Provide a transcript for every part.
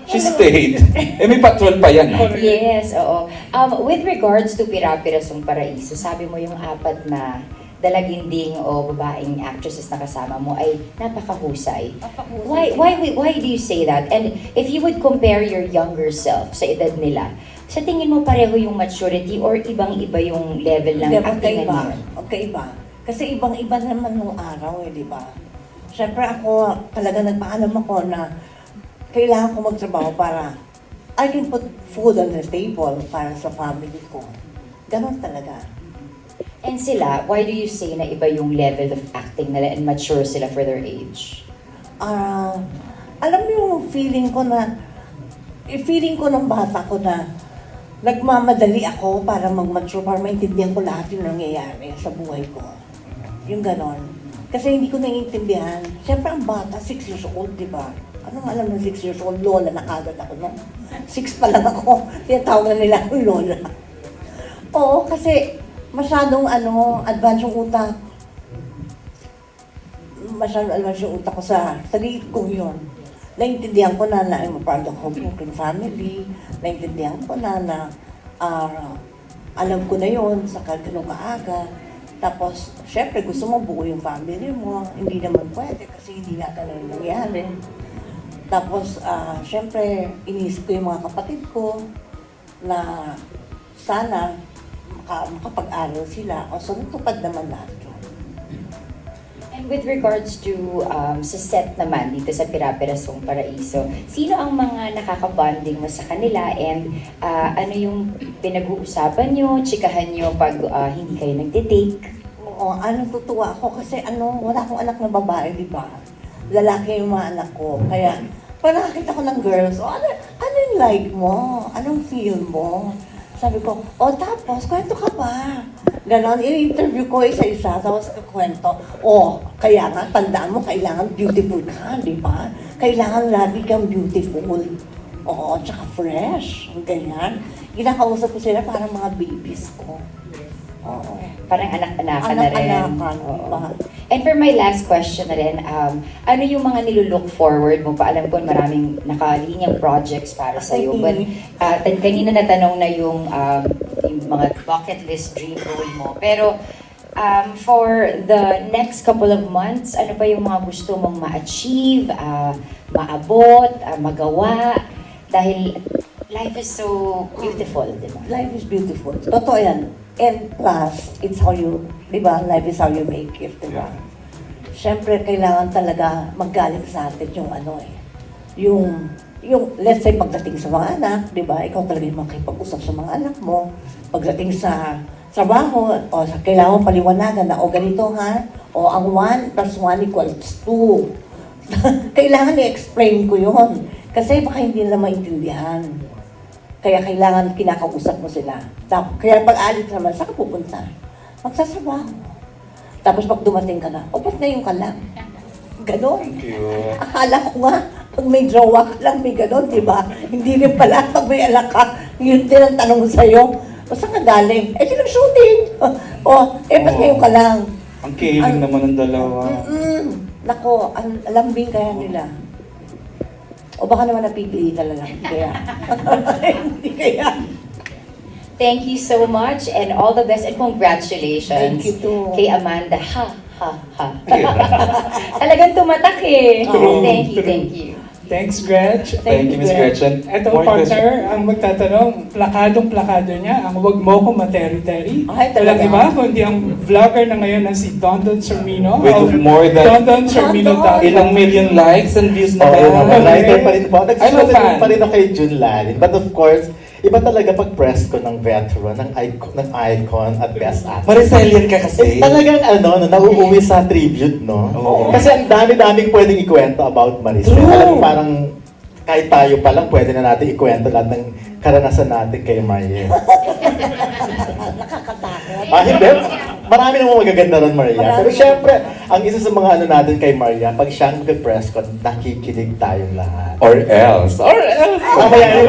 She stayed. May patrol pa yan. Yes, oo. With regards to Pira-Pirasong Paraiso, sabi mo yung apat na dalaginding o babaeng actresses na kasama mo ay napakahusay. Why do you say that? And if you would compare your younger self sa edad nila, sa tingin mo pareho yung maturity or ibang-iba yung level ng acting nila? Magkaiba. Kasi ibang-iba naman nung araw di ba? Siyempre ako, talaga nagpaalam ako na kailangan ko magtrabaho para I can put food on the table para sa family ko. Ganon talaga. And sila, why do you say na iba yung level of acting nila and mature sila for their age? Alam mo yung feeling ko ng bata ko na nagmamadali ako para mag-mature, para maintindihan ko lahat yung nangyayari sa buhay ko. Yung ganon. Kasi hindi ko naiintindihan. Siyempre ang bata, 6 years old, di ba? Anong alam ng 6 years old? Lola na kagad ako, no? 6 pa lang ako. Tinatawag na nila akong lola. Oo, kasi masyadong advance yung utak. Masyadong advance yung utak ko sa liit ko yun. Naintindihan ko na I'm a part of a broken family. Naintindihan ko na alam ko na yun sa ganung kaaga. Tapos, syempre, gusto mo buo yung family mo. Hindi naman pwede kasi hindi na ganun nangyari. Tapos, syempre, iniisip ko yung mga kapatid ko na sana makapag-aral sila. O so, natupad naman lahat yun. And with regards to sa set naman dito sa Pira-Pirasong Paraiso, sino ang mga nakaka-bonding mo sa kanila and ano yung pinag-uusapan nyo, chikahan nyo pag hindi kayo nagtitake? Oo, tutuwa ako kasi wala akong anak na babae, di ba? Lalaki yung mga anak ko. Kaya, pag nakakita ko ng girls, ano yung like mo? Anong feel mo? Sabi ko, tapos, kwento ka ba? Ganon, i-interview ko isa-isa, tapos kwento. Kaya nga, tandaan mo, kailangan beautiful ka, di ba? Kailangan lagi kang beautiful. Oo, tsaka fresh. Ganyan. Ginakausap ko sila para mga babies ko. Oo. Parang anak-anakan na rin. Anak-anakan, diba? And for my last question na rin, ano yung mga nilulook forward mo? Paalam ko maraming nakalinyang projects para sa'yo. But kanina natanong na yung mga bucket list dream goal mo. Pero for the next couple of months, ano pa yung mga gusto mong ma-achieve, maabot, magawa? Dahil life is so beautiful, di ba? Life is beautiful. Totoo yan. And plus, it's how you, di ba? Life is how you make it, di ba? Siyempre, kailangan talaga maggaling sa atin yung let's say, pagdating sa mga anak, di ba? Ikaw talaga yung makipag-usap sa mga anak mo. Pagdating sa trabaho, kailangan paliwanagan na, ganito ha, ang 1 plus 1 equals 2. Kailangan i-explain ko yun. Kasi baka hindi nila maintindihan. Kaya kailangan kinakausap mo sila. Kaya pag alis naman, saan ka pupunta? Magsasabaho. Tapos pag dumating ka na, ba't ngayon ka lang? Ganon. Akala ko nga, pag may jowa ka lang, may ganon, di ba? Hindi rin pala, pag may anak ka, yun din ang tanong sa'yo. Saan ka galing? Di nag-shooting. Ba't ngayon ka lang? Ang caring naman ng dalawa. Nako, lambing kaya nila. Baka naman napipilitan na lang. Kaya. Hindi kaya. Thank you so much and all the best and congratulations. Thank you too. Kay Amanda. Ha. Talagang tumatak eh. True. Thank you. Thanks, Gretch. Thank you, Miss Gretchen. Ito, More partner, ang magtatanong, plakado niya, ang wag mo ko materi-teri. Ay, Walang talaga? iba, kundi ang vlogger na ngayon na si Dondon Sermino. With more than Dondon. ilang million likes and views na Oo, ba? writer pa rin po. I'm a Nagsusunod fan. pa rin ako kay June Lalin. But of course, iba talaga pag press ko ng veteran, ng icon at best actor. Maricelian ka kasi. Talagang nauuwi sa tribute, no? Oo. Kasi ang dami-daming pwedeng ikwento about Maricel. True. Alam mo, parang kahit tayo pa lang, pwede na natin ikwento lahat ng karanasan natin kay Maria. Nakakatakot. Hindi. Marami namang magaganda ron, Maria. Marami. Pero syempre, ang isa sa mga natin kay Maria, pag siya mag-press con, nakikinig tayong lahat. Or else. Mamaya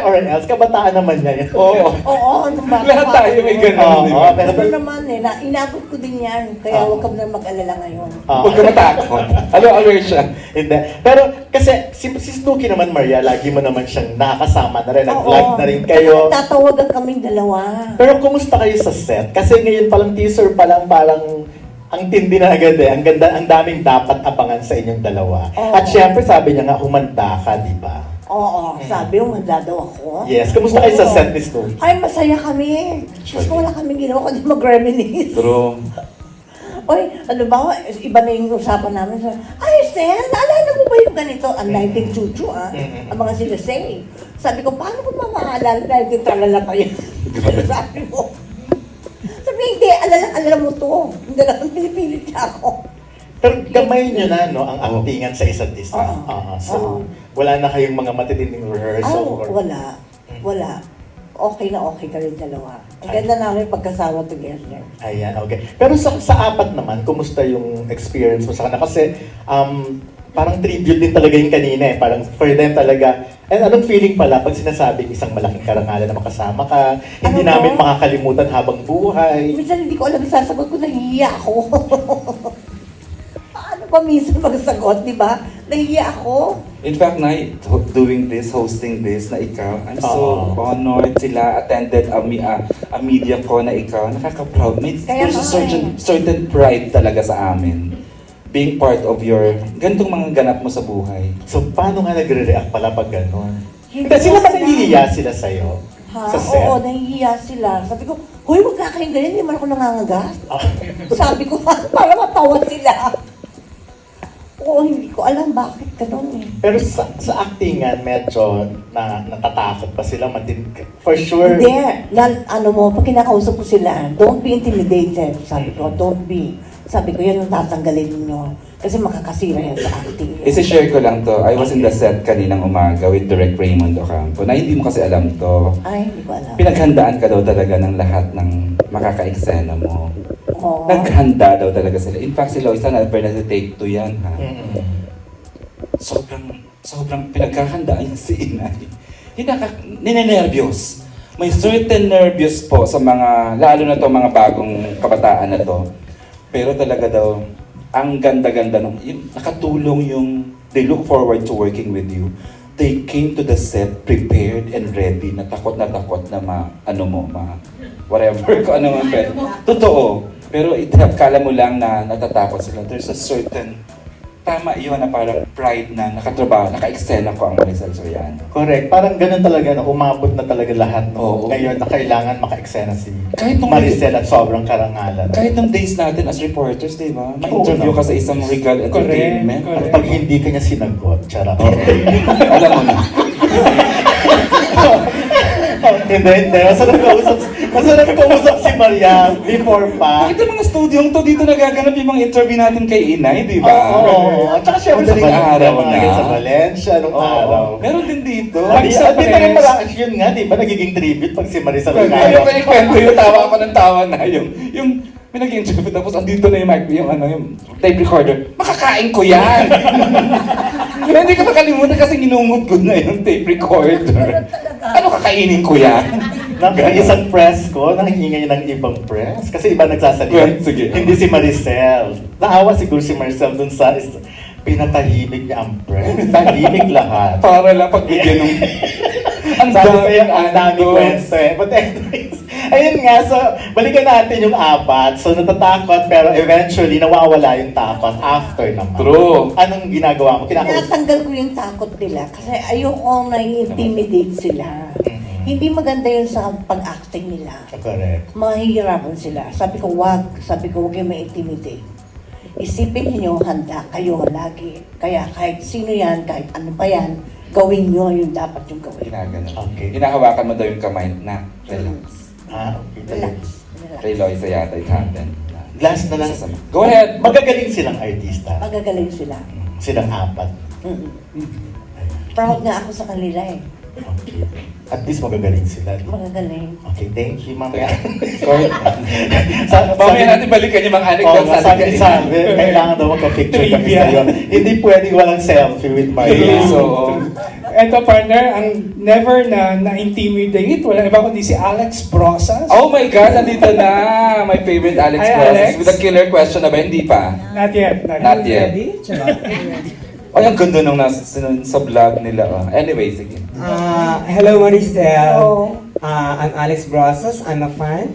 or else, kabataan naman niya yun. Oo. Oo, Lahat tayo may ganun, di ba? Pero Pero naman inabot ko din yan. Kaya huwag ka na mag-alala ngayon. Huwag ka matakot. Aware siya. Hindi. Pero Kasi si Snooki naman, Maria, lagi mo naman siyang nakakasama na rin. Oo. Nag-vlog na rin kayo. Tatawagan kaming dalawa. Pero kumusta kayo sa set? Kasi ngayon palang teaser pa lang parang ang tindi na agad eh. Ang ganda, ang daming dapat abangan sa inyong dalawa. Oo. At syempre sabi niya nga, humanda ka, di ba? Oo, sabi mo, magda daw ako. Yes. Kumusta kayo sa Oo. set ni Snooki? Ay, masaya kami. Diyos ko, wala kaming ginawa kundi mag-reminisce. True. Oy, ano ba, iba na yung usapan namin. Ay, Sen, naalala mo ba yung ganito? Ang lighting chuchu, ah. Mm-mm. Ang mga sinasay. Sabi ko, paano ko mamaalala na yung talala pa yun? Sabi mo. Sabi, hindi, alala mo to. Hindi lang, pinipilit niya ako. Pero gamay niyo na, no, ang actingan sa isa't isa. Oo. So, Oo. wala na kayong mga matitinding rehearsal? or- Wala. Wala. Okay na okay ka rin dalawa. Ang ganda namin pagkasama together. Ayan, okay. Pero sa apat naman, kumusta yung experience mo sa kanila? Kasi parang tribute din talaga yung kanina eh. Parang for them talaga. And anong feeling pala pag sinasabing isang malaking karangalan na makasama ka, hindi Ano namin to? makakalimutan habang buhay. Minsan hindi ko alam yung sasagot ko, nahihiya ako. Paano ba minsan magsagot, di ba? Nahihiya ako. In fact, Nay, doing this, hosting this, na ikaw, I'm so Oo. honored sila attended a media ko na ikaw. Nakaka-proud. Kaya There's a nga certain pride talaga sa amin. Being part of your, ganitong mga ganap mo sa buhay. So, paano nga nagre-react pala pag gano'n? Hindi Hindi, sila ba sila. nahihiya sila sa'yo? Ha? Sa set? Oo, nahihiya sila. Sabi ko, huy, huwag ka kayong ganyan, hindi man ako nangangagat. Ah. Sabi ko, para matawa sila. Oo, hindi ko alam bakit ganun eh. Pero sa actingan, medyo natatakot pa sila. For sure. Hindi, ano mo, pag kinakausap ko sila, don't be intimidated. Sabi ko, don't be. Sabi ko, yan ang tatanggalin ninyo. Kasi makakasira yan sa acting. Isi-share ko lang to. I was in the set kaninang umaga with Direct Raymond Ocampo na hindi mo kasi alam to. Ay, hindi ko alam. Pinaghandaan ka daw talaga ng lahat ng makaka-eksena mo. Oo. Naghanda daw talaga sila. In fact, si Loisa na sa take 2 yan, ha? Mm-mm. Sobrang pinagkahandaan si Inay. Ninenervyos. May certain nervyos po sa mga, lalo na to mga bagong kabataan na to. Pero talaga daw, ang ganda-ganda nung, nakatulong yung, they look forward to working with you. They came to the set prepared and ready, na takot na whatever, kung ano man pwede. Totoo. Pero kala mo lang na natatakot sila. There's a certain, tama yun na parang pride na nakatrabaho, naka-eksena ko ang Maricel Soriano. Correct. Parang ganun talaga na umabot na talaga lahat. No? Oo. Ngayon na kailangan maka-eksena si Kahit nung- Maricel at sobrang karangalan. Kahit nung days natin as reporters, di ba? Ma-interview ka sa isang Regal Entertainment. Correct. Pag hindi ka niya sinagot, charot. Alam mo na. Hindi. Masarap kausap si Maria before pa. Bakit yung mga studyong to dito nagaganap yung mga interview natin kay Inay, di ba? Oo. At saka syempre sa Madaling araw Valencia. na. Sa Valencia, nung araw. Meron din dito. At Sa di na rin press. marami, yun nga, di ba, nagiging tribute pag si Maricel Ayaw Soriano. ko ikwento yung tawa ko ng tawa na yung may nag-interview tapos andito na yung mic, yung tape recorder. Makakain ko yan! Pero hindi ko makalimutan kasi ginungod ko na yung tape recorder. Ano kakainin ko yan? Nang isang press ko, nangingay ng ibang press. Kasi iba nagsasalita. Well, sige. Hindi si Maricel. Naawa siguro si Maricel dun sa pinatahimik niya ang press. Tahimik lahat. Para lang pagbigyan ng... Ang Sabi ko daming yung ang dami kwento eh. But anyways, ayun nga, so balikan natin yung apat. So natatakot pero eventually nawawala yung takot after naman. True. Anong ginagawa mo? Kinakausap? Tinatanggal ko yung takot nila kasi ayoko nai-intimidate sila. Hindi maganda yun sa pag-acting nila. Correct. Mahihirapan sila. Sabi ko, wag yung ma-intimidate. Isipin niyo handa kayo lagi. Kaya kahit sino yan, kahit ano pa yan, gawin nyo yung dapat yung gawin. Ginagano. Okay. Hinahawakan mo daw yung kamay na relax. Okay. Relax. Relax. Kay Loisa yata it happened. Last na lang. Go ahead! Magagaling silang artista. Magagaling sila. Silang apat. Mm-mm. Proud nga ako sa kanila eh. Okay. At least magagaling sila. Magagaling. Okay, thank you, mamaya. Sorry. Mamaya natin balikan yung mga Oo, anecdotes sabi, kailangan daw magka-picture kami Trivia. sa'yo. Hindi pwedeng walang selfie with Maria. So, Eto partner, ang never na-intimidate, wala iba kundi si Alex Brosas. oh my God, nandito na! My favorite Alex Hi, Brosas Alex. with a killer question na ba? Hindi pa. Not yet. Not yet. Ready? Charot. Ay, ang ganda nung nasa sa vlog nila. Anyway, sige. Hello Maricel. Hello. I'm Alex Brosas. I'm a fan.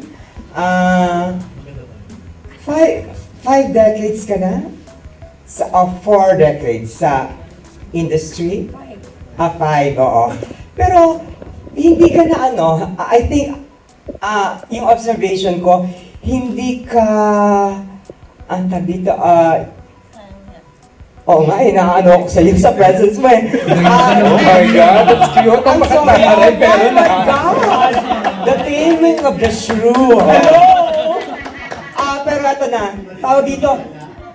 Five decades ka na? 4 decades sa industry? 5, oo. Pero, hindi ka na I think, yung observation ko, hindi ka, dito, oo nga naano ako sa'yo sa presence mo eh. Oh my God, that's cute. Ang I'm sorry, pakataray, pero oh my God! The taming of the shrew. Hello! Pero ito na, tawag dito,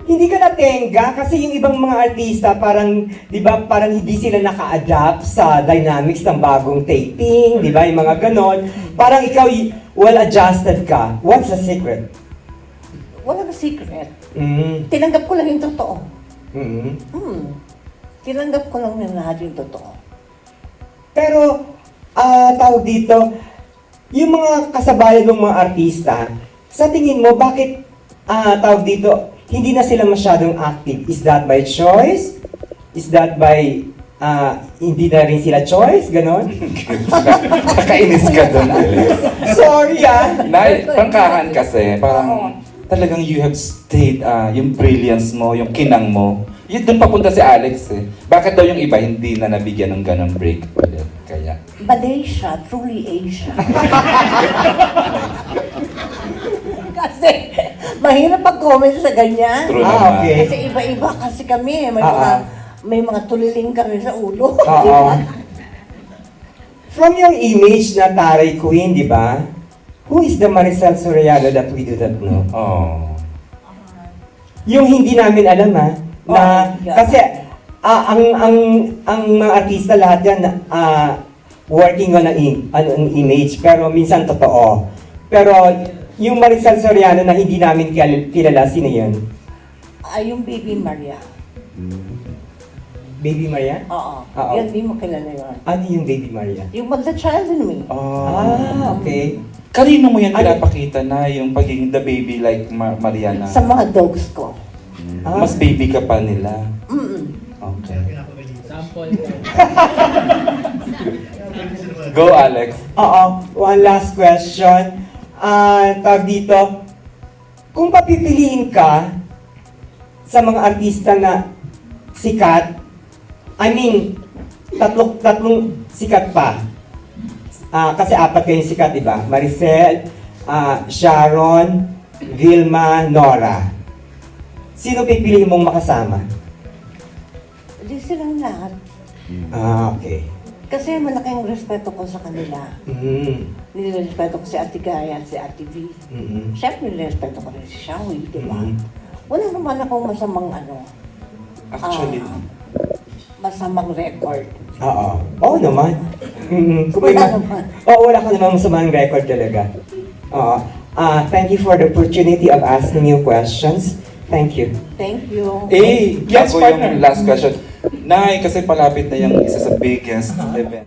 hindi ka natenga kasi yung ibang mga artista parang, di ba, parang hindi sila naka-adapt sa dynamics ng bagong taping, di ba, yung mga ganon. Parang ikaw, well-adjusted ka. What's the secret? Wala na secret. Mm. Tinanggap ko lang yung totoo. Mm. Tinanggap ko lang yung lahat yung totoo. Pero, tawag dito, yung mga kasabayan ng mga artista, sa tingin mo, bakit, tawag dito, hindi na sila masyadong active? Is that by choice? Is that by, hindi na rin sila choice? Ganon? Nakainis ka doon, Alex. Sorry Prangkahan kasi, parang talagang you have stayed, yung brilliance mo, yung kinang mo. Yun doon papunta si Alex eh. Bakit daw yung iba hindi na nabigyan ng ganong break ulit? Kaya. Malaysia, truly Asia. Kasi mahirap mag-comment sa ganyan. True Ah, naman. okay. Kasi iba-iba kasi kami. May mga tuliling kami sa ulo. Oo. From your image na Taray Queen, di ba? Who is the Maricel Soriano that we do not know? Oh. Yung hindi namin alam na yeah. kasi ang mga artista lahat yan working on an image pero minsan totoo. Pero yung Maricel Soriano na hindi namin kilala, sino yun? Yung Baby Maria. Baby Maria? Oo. Oo. Yan, di mo kilala yun. Ano yung Baby Maria? Yung The Child in Me. Okay. Kanino mo yan Ano? pinapakita na yung pagiging the baby like Mariana? Sa mga dogs ko. Mas baby ka pa nila. Okay. Go, Alex. Oo. One last question. Tawag dito, kung papipiliin ka sa mga artista na sikat, I mean, tatlong sikat pa. Kasi 4 kayong sikat, di ba? Maricel, Sharon, Vilma, Nora. Sino pipiliin mong makasama? Di silang lahat. Okay. Kasi malaking respeto ko sa kanila. Nirespeto ko si Ate Gaya, si Ate V. Siyempre, nirespeto ko rin si Shawi, di ba? Wala naman akong masamang Actually, masamang record. Oo. Oo naman. Kung Wala may naman. wala ka namang masamang record talaga. Oo. Thank you for the opportunity of asking you questions. Thank you. Thank you. yes, Yes, ako partner. yung last question. Nay, kasi palapit na yung isa sa biggest event.